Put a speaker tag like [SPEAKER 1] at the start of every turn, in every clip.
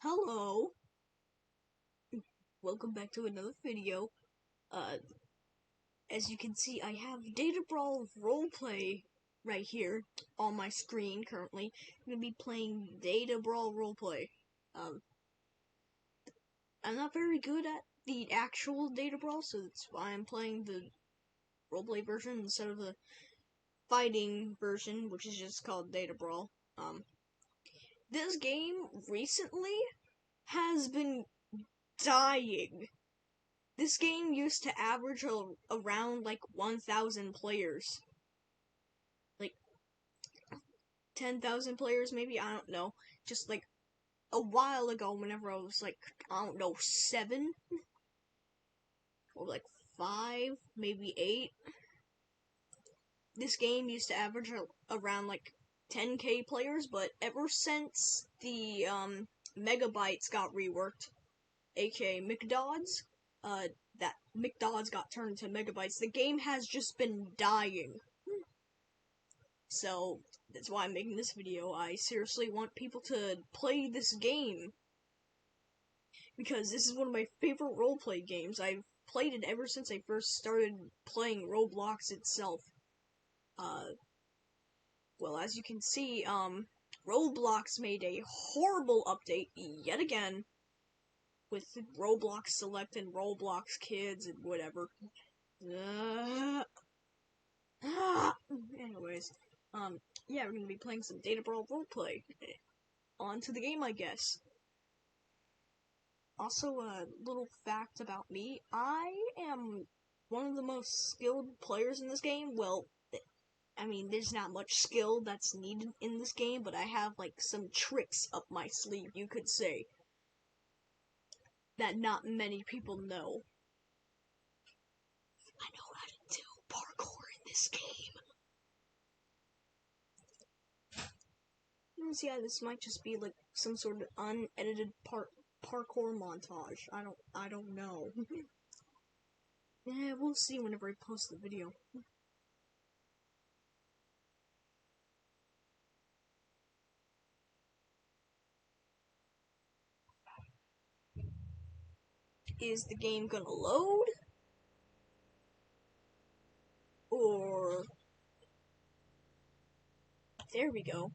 [SPEAKER 1] Hello, welcome back to another video. As you can see, I have Databrawl roleplay right here on my screen currently. I'm gonna be playing Databrawl roleplay. I'm not very good at the actual Databrawl, so that's why I'm playing the roleplay version instead of the fighting version, which is just called Databrawl. This game recently has been dying. This game used to average around like 1,000 players. Like 10,000 players maybe, I don't know. Just like a while ago whenever I was like, I don't know, 7? Or like 5, maybe 8. This game used to average around like 10k players, but ever since the megabytes got reworked, aka McDods, that McDods got turned to megabytes, the game has just been dying. So, that's why I'm making this video. I seriously want people to play this game. Because this is one of my favorite roleplay games. I've played it ever since I first started playing Roblox itself. Well, as you can see, Roblox made a horrible update yet again. With Roblox Select and Roblox Kids and whatever. Anyways, yeah, we're gonna be playing some Databrawl roleplay. On to the game, I guess. Also, a little fact about me, I am one of the most skilled players in this game. Well, I mean, there's not much skill that's needed in this game, but I have, like, some tricks up my sleeve, you could say, that not many people know. I know how to do parkour in this game. Yeah, this might just be like some sort of unedited parkour montage. I don't know. Yeah, we'll see whenever I post the video. Is the game gonna load? Or there we go.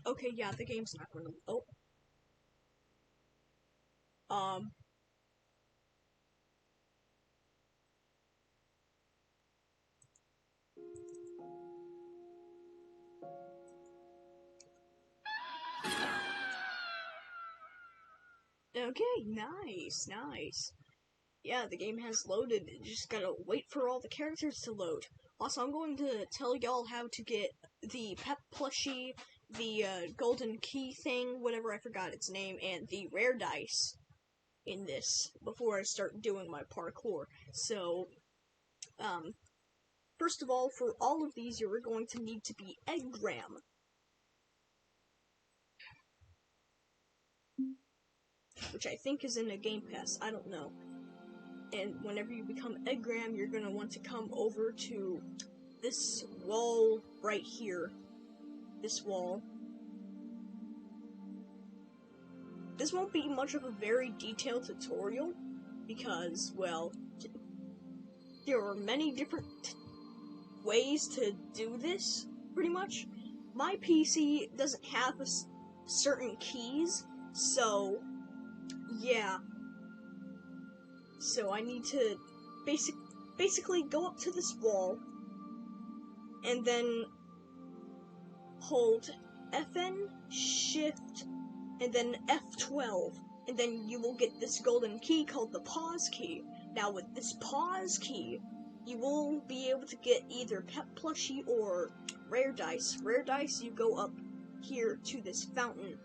[SPEAKER 1] Okay, yeah, the game's not gonna. Oh. Okay, nice. Yeah, the game has loaded. You just gotta wait for all the characters to load. Also, I'm going to tell y'all how to get the pet plushie, the golden key thing, whatever, I forgot its name, and the rare dice in this before I start doing my parkour. So, first of all, for all of these, you're going to need to be Eggram. Which I think is in a Game Pass, I don't know. And whenever you become Eggram, you're gonna want to come over to this wall right here. This wall. This won't be much of a very detailed tutorial, because, well, there are many different ways to do this, pretty much. My PC doesn't have certain keys, so, yeah. So I need to basically go up to this wall, and then hold FN, Shift, and then F12, and then you will get this golden key called the pause key. Now with this pause key, you will be able to get either pet plushie or rare dice. Rare dice, you go up here to this fountain.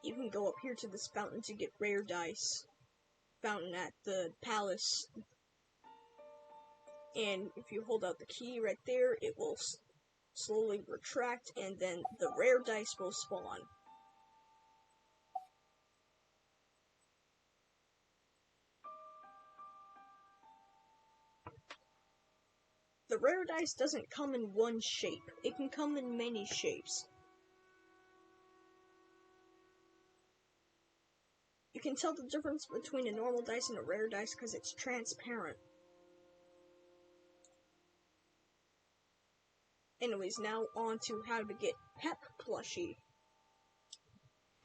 [SPEAKER 1] You can go up here to this fountain to get rare dice. Fountain at the palace. And if you hold out the key right there, it will slowly retract, and then the rare dice will spawn. the rare dice doesn't come in one shape. It can come in many shapes. You can tell the difference between a normal dice and a rare dice because it's transparent. Anyways, now on to how to get Pep Plushie.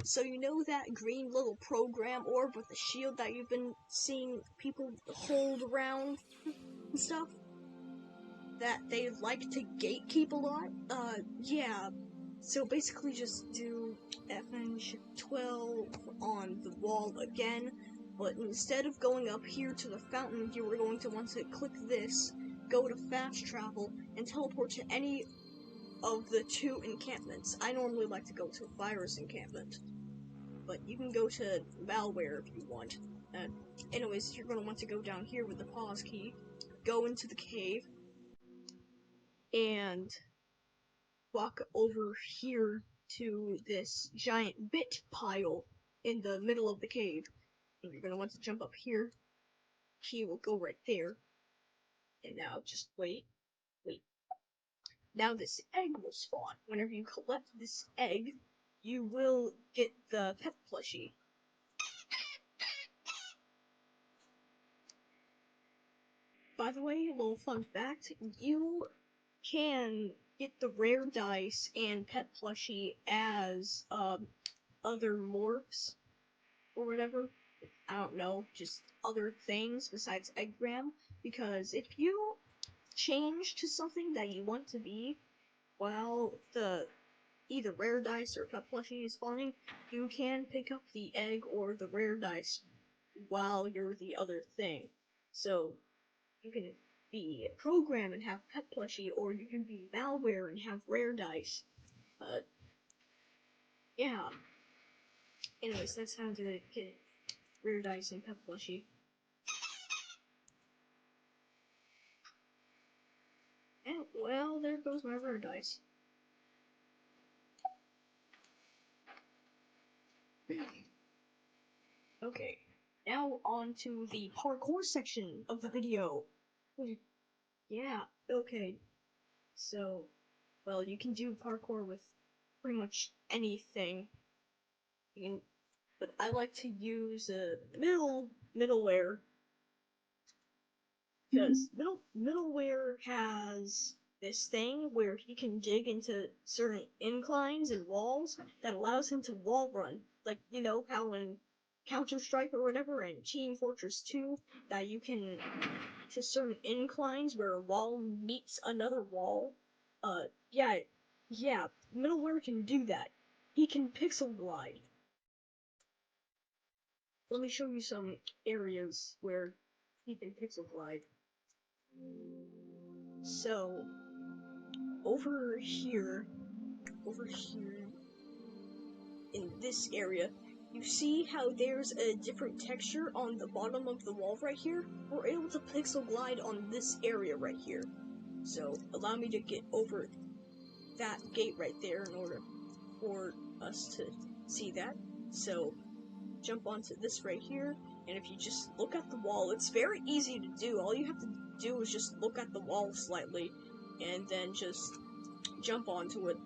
[SPEAKER 1] So you know that green little program orb with the shield that you've been seeing people hold around and stuff? That they like to gatekeep a lot? Yeah. So basically just do FN Shift 12 on the wall again, but instead of going up here to the fountain, you are going to want to click this, go to fast travel, and teleport to any of the 2 encampments. I normally like to go to virus encampment, but you can go to malware if you want. Anyways, you're going to want to go down here with the pause key, go into the cave, and walk over here to this giant bit pile in the middle of the cave. And you're going to want to jump up here. Key will go right there. And now just wait. Now this egg will spawn. Whenever you collect this egg, you will get the Pet Plushie. By the way, a little fun fact, you can get the rare dice and Pet Plushie as other morphs or whatever. I don't know, just other things besides Eggram, because if you change to something that you want to be while the either rare dice or Pet Plushie is spawning, you can pick up the egg or the rare dice while you're the other thing. So you can be program and have Pet Plushie, or you can be malware and have rare dice. Yeah. Anyways, that's how to get rare dice and Pet Plushie. And, well, there goes my rare dice. Okay, now on to the parkour section of the video. Yeah, okay. So, well, you can do parkour with pretty much anything. But I like to use middleware, because middleware has this thing where he can dig into certain inclines and walls that allows him to wall run. Like, you know how in Counter-Strike or whatever and Team Fortress 2 that you can to certain inclines where a wall meets another wall. Yeah, middleware can do that. He can pixel glide. Let me show you some areas where he can pixel glide. So, over here, in this area, you see how there's a different texture on the bottom of the wall right here? We're able to pixel glide on this area right here. So, allow me to get over that gate right there in order for us to see that. So, jump onto this right here, and if you just look at the wall, it's very easy to do. All you have to do is just look at the wall slightly, and then just jump onto it.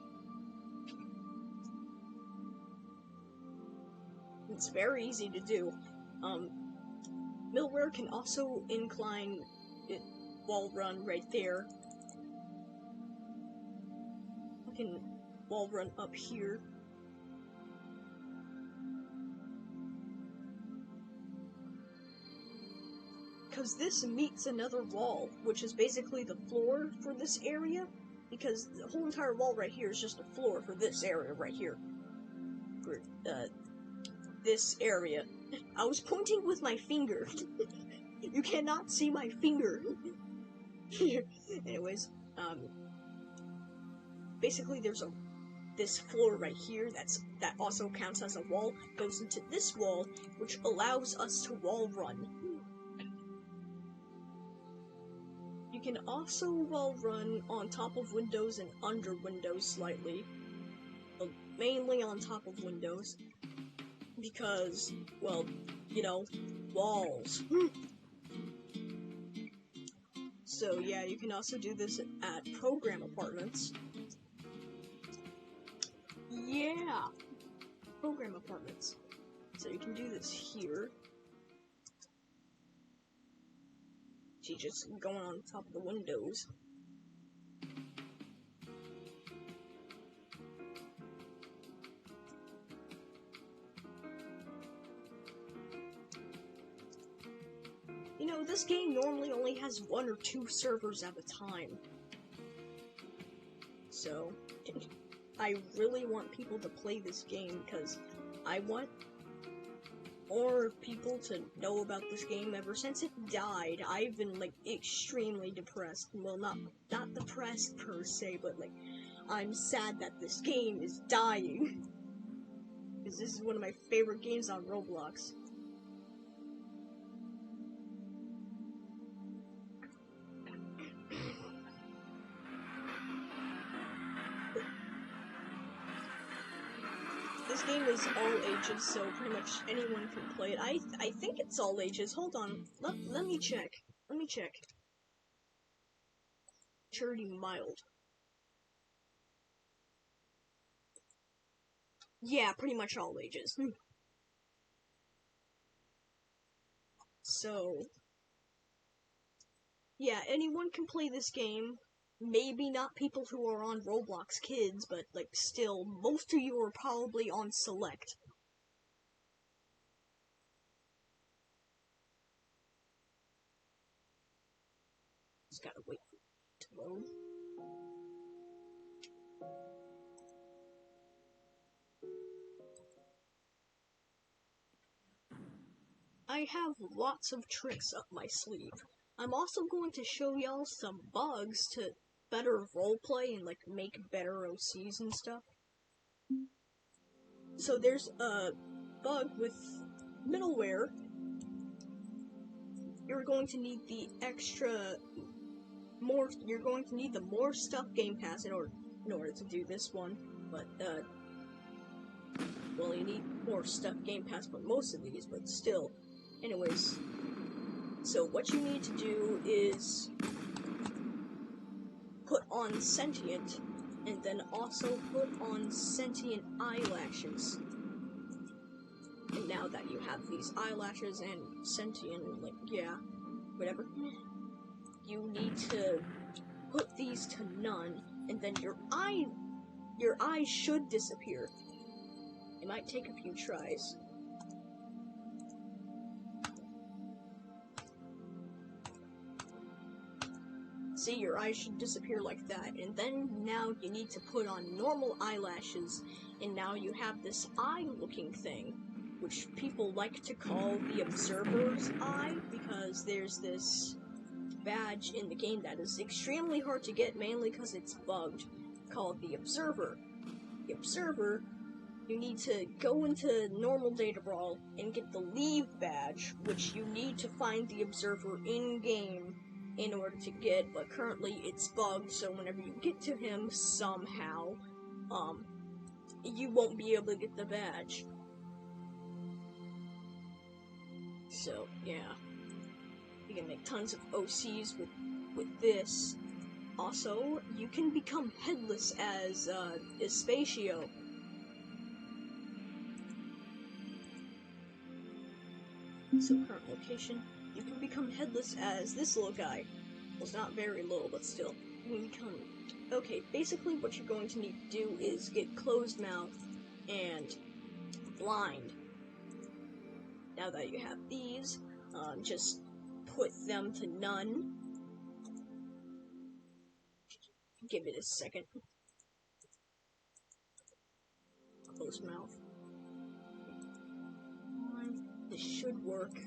[SPEAKER 1] It's very easy to do. Middleware can also incline it wall run right there. I can wall run up here. Because this meets another wall, which is basically the floor for this area, because the whole entire wall right here is just a floor for this area right here. For, this area. I was pointing with my finger. You cannot see my finger. Anyways, basically there's this floor right here that also counts as a wall, goes into this wall, which allows us to wall run. You can also wall run on top of windows and under windows slightly, mainly on top of windows, because, well, you know, walls. So yeah, you can also do this at program apartments. Yeah, program apartments. So you can do this here. She's just going on top of the windows. You know, this game normally only has 1 or 2 servers at a time. So, I really want people to play this game because I want more people to know about this game. Ever since it died, I've been, like, extremely depressed. Well, not depressed per se, but, like, I'm sad that this game is dying. Because this is one of my favorite games on Roblox. This game is all ages, so pretty much anyone can play it. I think it's all ages. Hold on. Let me check. Let me check. Maturity mild. Yeah, pretty much all ages. So, yeah, anyone can play this game. Maybe not people who are on Roblox Kids, but, like, still, most of you are probably on Select. Just gotta wait for it to load. I have lots of tricks up my sleeve. I'm also going to show y'all some bugs to better roleplay and, like, make better OCs and stuff. So there's a bug with middleware. You're going to need the you're going to need the More Stuff Game Pass in order to do this one. But, well, you need More Stuff Game Pass for most of these, but still. Anyways, so what you need to do is put on Sentient, and then also put on Sentient eyelashes. And now that you have these eyelashes and Sentient, like, yeah, whatever, you need to put these to none, and then your eyes should disappear. It might take a few tries. See, your eyes should disappear like that, and then now you need to put on normal eyelashes, and now you have this eye-looking thing, which people like to call the Observer's Eye, because there's this badge in the game that is extremely hard to get, mainly because it's bugged, called the Observer. The Observer, you need to go into normal Databrawl and get the Leave badge, which you need to find the Observer in-game in order to get, but currently it's bugged, so whenever you get to him somehow, you won't be able to get the badge. So, yeah. You can make tons of OCs with this. Also, you can become headless as, Espatio. So, current location. You can become headless as this little guy. Well, it's not very little, but still. You can become... Okay, basically what you're going to need to do is get closed mouth and blind. Now that you have these, just put them to none. Give it a second. Closed mouth. This should work.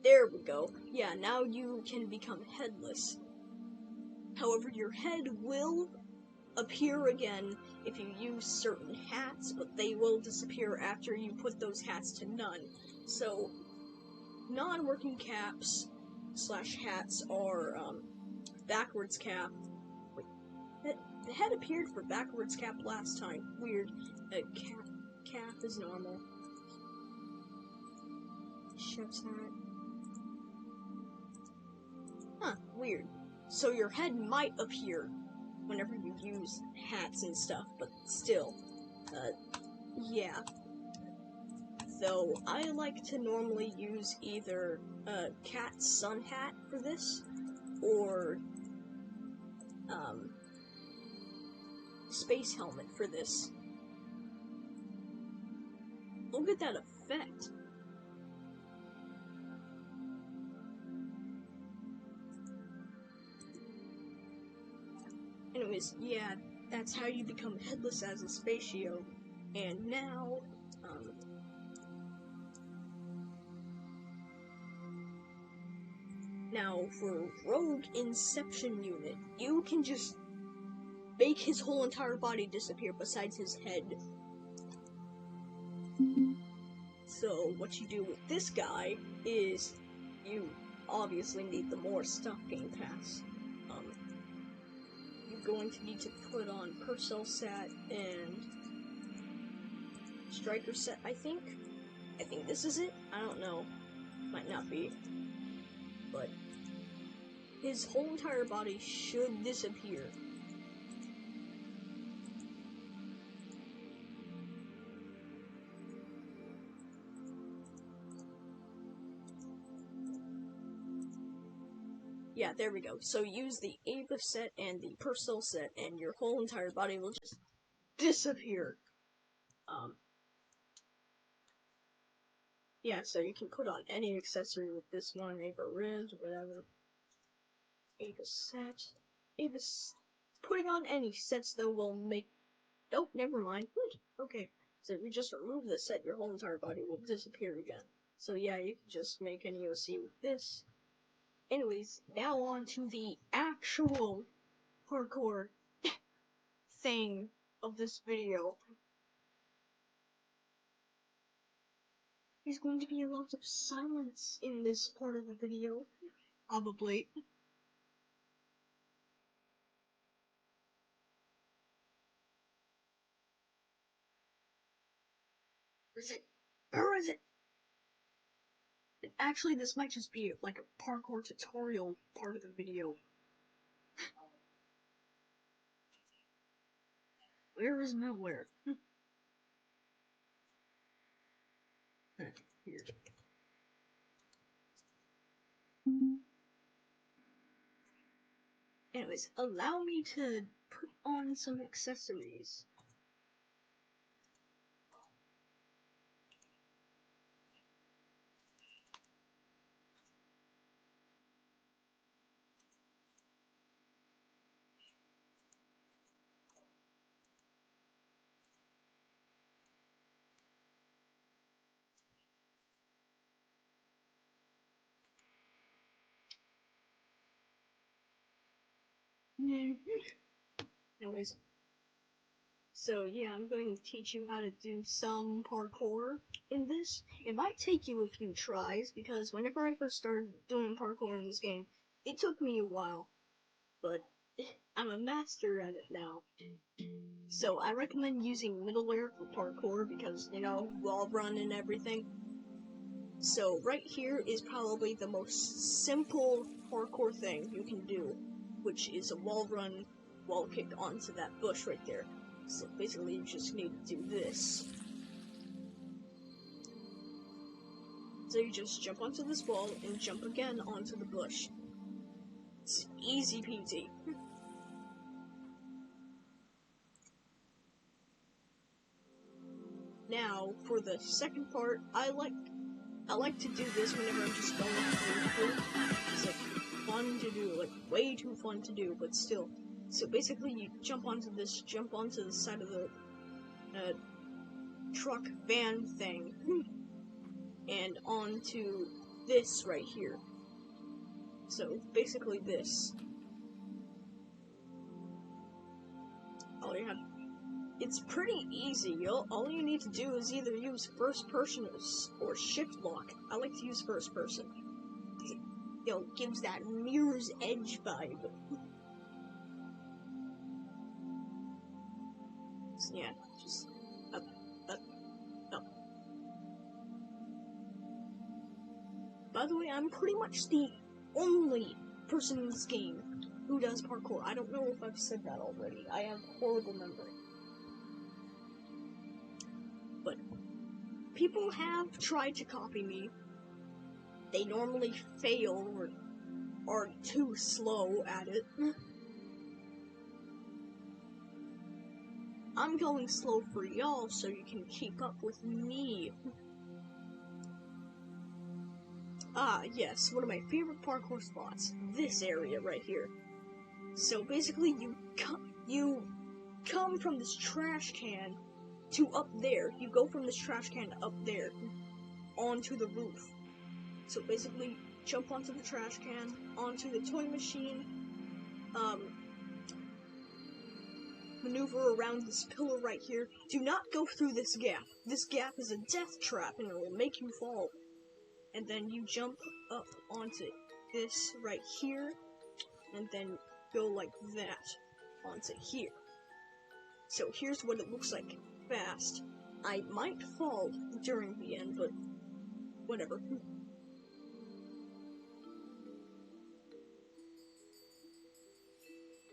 [SPEAKER 1] There we go. Yeah, now you can become headless. However, your head will appear again if you use certain hats, but they will disappear after you put those hats to none. So, non-working caps / hats are, backwards cap. Wait, the head appeared for backwards cap last time. Weird. Cap is normal. Chef's hat. Huh, weird. So your head might appear whenever you use hats and stuff, but still, yeah. Though I like to normally use either a cat sun hat for this, or space helmet for this. Look at that effect. Anyways, yeah, that's how you become headless as a spatio. And now, now for Rogue Inception Unit, you can just make his whole entire body disappear besides his head. So what you do with this guy is you obviously need the more stocking pass. You're going to need to put on Purcell set and Striker set, I think. I think this is it. I don't know. Might not be. But his whole entire body should disappear. Yeah, there we go. So use the Ava set and the Purcell set, and your whole entire body will just disappear. Yeah, so you can put on any accessory with this one, Ava Riz, whatever. Ava set. Putting on any sets though will make. Nope, never mind. Okay, so if you just remove the set, your whole entire body will disappear again. So yeah, you can just make an EOC with this. Anyways, now on to the actual parkour thing of this video. There's going to be a lot of silence in this part of the video. Probably. Where is it? Where is it? Actually, this might just be like a parkour tutorial part of the video. Where is nowhere? Here. Anyways, allow me to put on some accessories. Anyways, so yeah, I'm going to teach you how to do some parkour in this. It might take you a few tries, because whenever I first started doing parkour in this game, it took me a while, but I'm a master at it now. So I recommend using middleware for parkour because, you know, wall run and everything. So right here is probably the most simple parkour thing you can do, which is a wall run, wall kick onto that bush right there. So basically you just need to do this. So you just jump onto this wall and jump again onto the bush. It's easy peasy. Now, for the second part, I like to do this whenever I'm just going through. It's like fun to do, like way too fun to do, but still. So basically, you jump onto the side of the truck van thing, and onto this right here. So basically, this. It's pretty easy. All you need to do is either use first person or shift lock. I like to use first person. It gives that Mirror's Edge vibe. So yeah, just up, up, up. By the way, I'm pretty much the only person in this game who does parkour. I don't know if I've said that already. I have horrible memory. But people have tried to copy me. They normally fail or are too slow at it. I'm going slow for y'all so you can keep up with me. Ah, yes, one of my favorite parkour spots. This area right here. So basically, you come from this trash can to up there. You go from this trash can up there onto the roof. So basically, jump onto the trash can, onto the toy machine, maneuver around this pillar right here. Do not go through this gap. This gap is a death trap and it will make you fall. And then you jump up onto this right here, and then go like that onto here. So here's what it looks like fast. I might fall during the end, but whatever.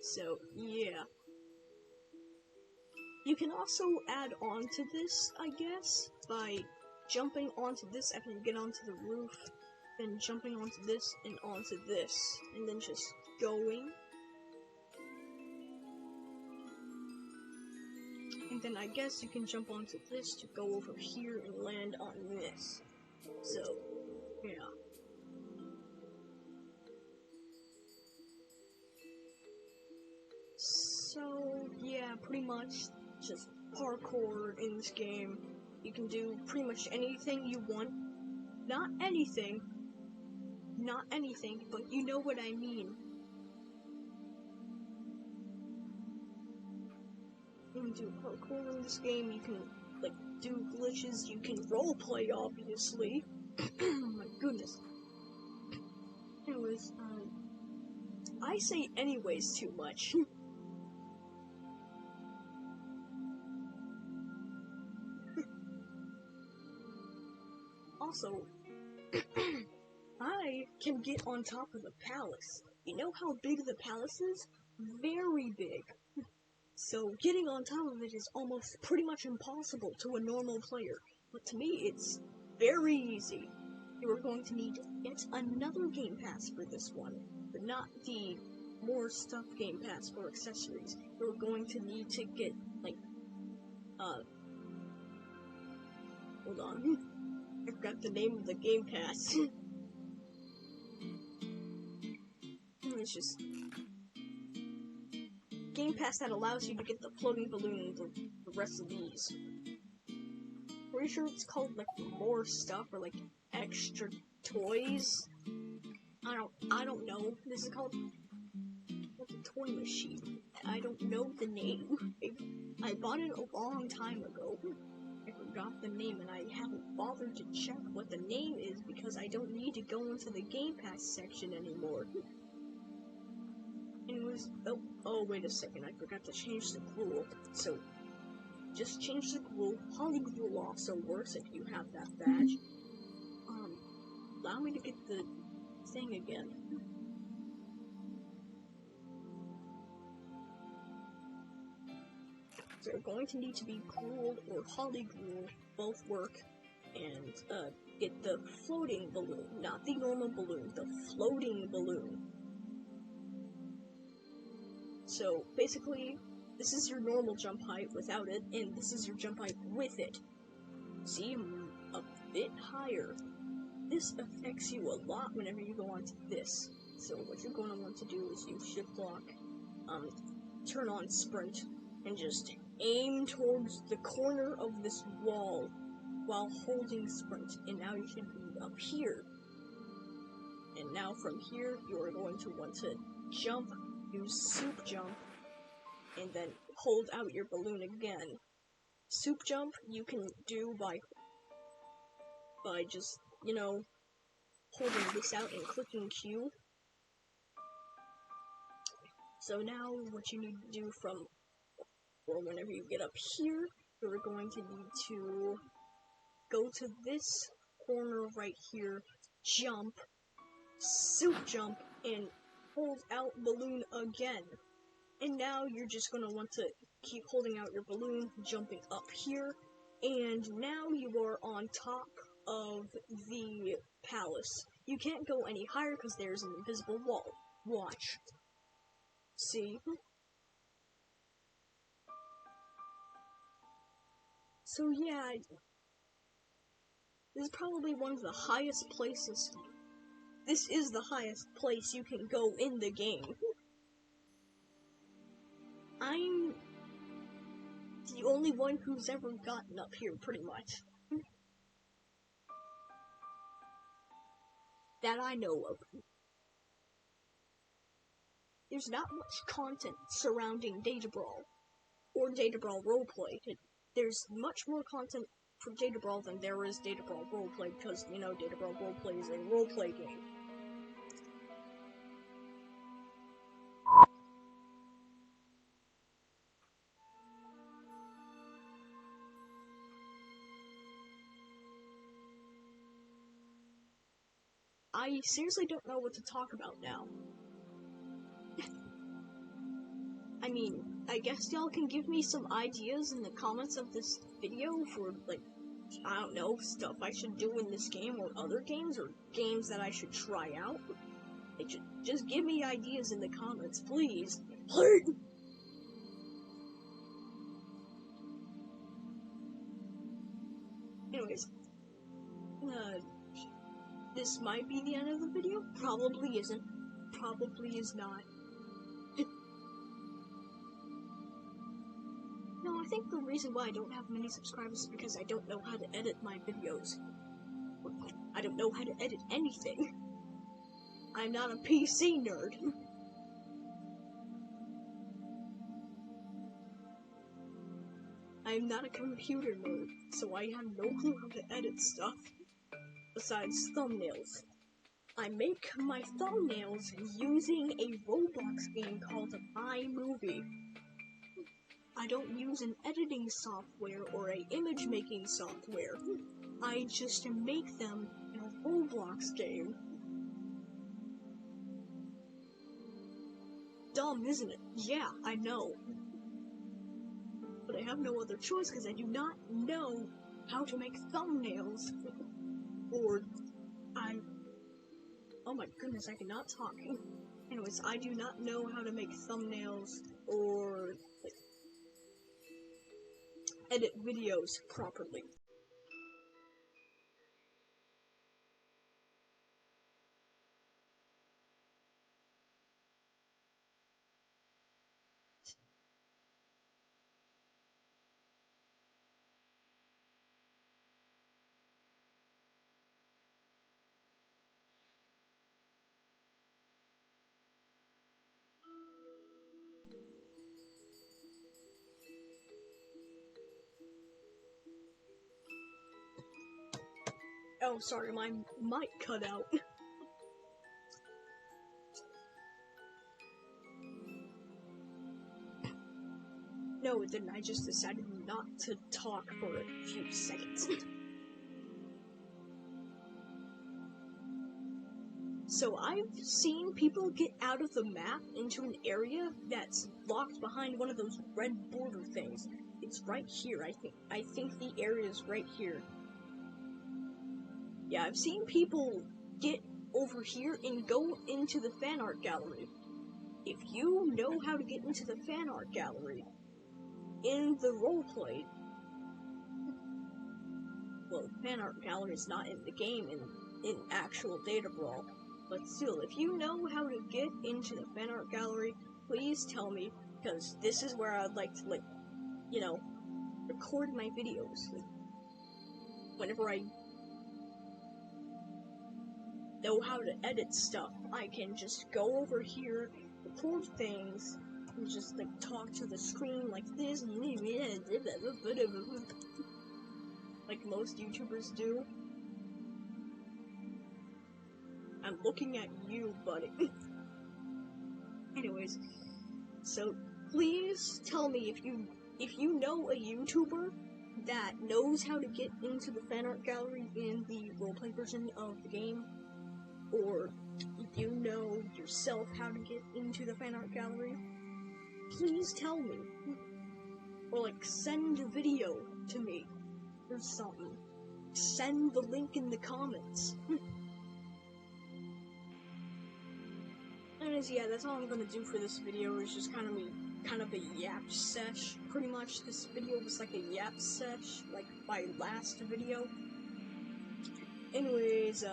[SPEAKER 1] So, yeah. You can also add on to this, I guess, by jumping onto this after you get onto the roof, then jumping onto this and onto this, and then just going. And then I guess you can jump onto this to go over here and land on this. So, yeah. So, yeah, pretty much just parkour in this game. You can do pretty much anything you want. Not anything, but you know what I mean. You can do parkour in this game, you can, like, do glitches, you can roleplay, obviously. Oh my goodness. Anyways, I say anyways too much. Also, I can get on top of the palace. You know how big the palace is? Very big. So getting on top of it is almost pretty much impossible to a normal player. But to me, it's very easy. You are going to need yet another game pass for this one, but not the more stuff game pass for accessories. You're going to need to get, like, hold on. I forgot the name of the game pass. It's just game pass that allows you to get the floating balloon and the rest of these. Pretty sure it's called, like, more stuff or, like, extra toys. I don't know. This is called, like, a toy machine. I don't know the name. I bought it a long time ago. I forgot the name, and I haven't bothered to check what the name is because I don't need to go into the Game Pass section anymore. Anyways, oh, wait a second, I forgot to change the glue. So, just change the glue. Holly glue also works if you have that badge. Allow me to get the thing again. So you're going to need to be glue or holly glue, both work, and get the floating balloon, not the normal balloon, the floating balloon. So basically, this is your normal jump height without it, and this is your jump height with it. See, I'm a bit higher. This affects you a lot whenever you go onto this. So what you're going to want to do is use shift lock, turn on sprint, and just aim towards the corner of this wall while holding sprint. And now you should be up here. And now from here, you are going to want to jump, use soup jump, and then hold out your balloon again. Soup jump you can do by just, you know, holding this out and clicking Q. So now what you need to do or whenever you get up here, you're going to need to go to this corner right here, jump, soup jump, and hold out balloon again. And now you're just gonna want to keep holding out your balloon, jumping up here, and now you are on top of the palace. You can't go any higher because there's an invisible wall. Watch. See? So yeah, this is probably one of the highest places. This is the highest place you can go in the game. I'm the only one who's ever gotten up here, pretty much. That I know of. There's not much content surrounding Databrawl, or Databrawl roleplay. There's much more content for Databrawl than there is Databrawl roleplay, because, you know, Databrawl roleplay is a roleplay game. I seriously don't know what to talk about now. I mean, I guess y'all can give me some ideas in the comments of this video for, like, I don't know, stuff I should do in this game or other games, or games that I should try out. Like, just give me ideas in the comments, please. Please! Anyways, this might be the end of the video. Probably isn't. Probably is not. No, I think the reason why I don't have many subscribers is because I don't know how to edit my videos. I don't know how to edit anything. I'm not a PC nerd. I'm not a computer nerd, so I have no clue how to edit stuff. Besides thumbnails. I make my thumbnails using a Roblox game called iMovie. I don't use an editing software or a image making software. I just make them in a Roblox game. Dumb, isn't it? Yeah, I know. But I have no other choice because I do not know how to make thumbnails. Or oh my goodness, I cannot talk. Anyways, I do not know how to make thumbnails or like, edit videos properly. Oh, sorry, my mic cut out. No, it didn't. I just decided not to talk for a few seconds. So I've seen people get out of the map into an area that's locked behind one of those red border things. It's right here, I think. I think the area is right here. Yeah, I've seen people get over here and go into the fan art gallery. If you know how to get into the fan art gallery in the roleplay, well, the fan art gallery is not in the game in actual Databrawl, but still, if you know how to get into the fan art gallery, please tell me, because this is where I'd like to, like, you know, record my videos. Like, whenever I know how to edit stuff, I can just go over here, record things, and just like talk to the screen like this, like most YouTubers do. I'm looking at you, buddy. Anyways, so please tell me if you know a YouTuber that knows how to get into the fan art gallery in the roleplay version of the game, or you know yourself how to get into the fan art gallery, please tell me. Or like send a video to me or something. Send the link in the comments. Anyways, yeah, that's all I'm gonna do for this video. It's just kind of a yap sesh. Pretty much, this video was like a yap sesh, like my last video. Anyways,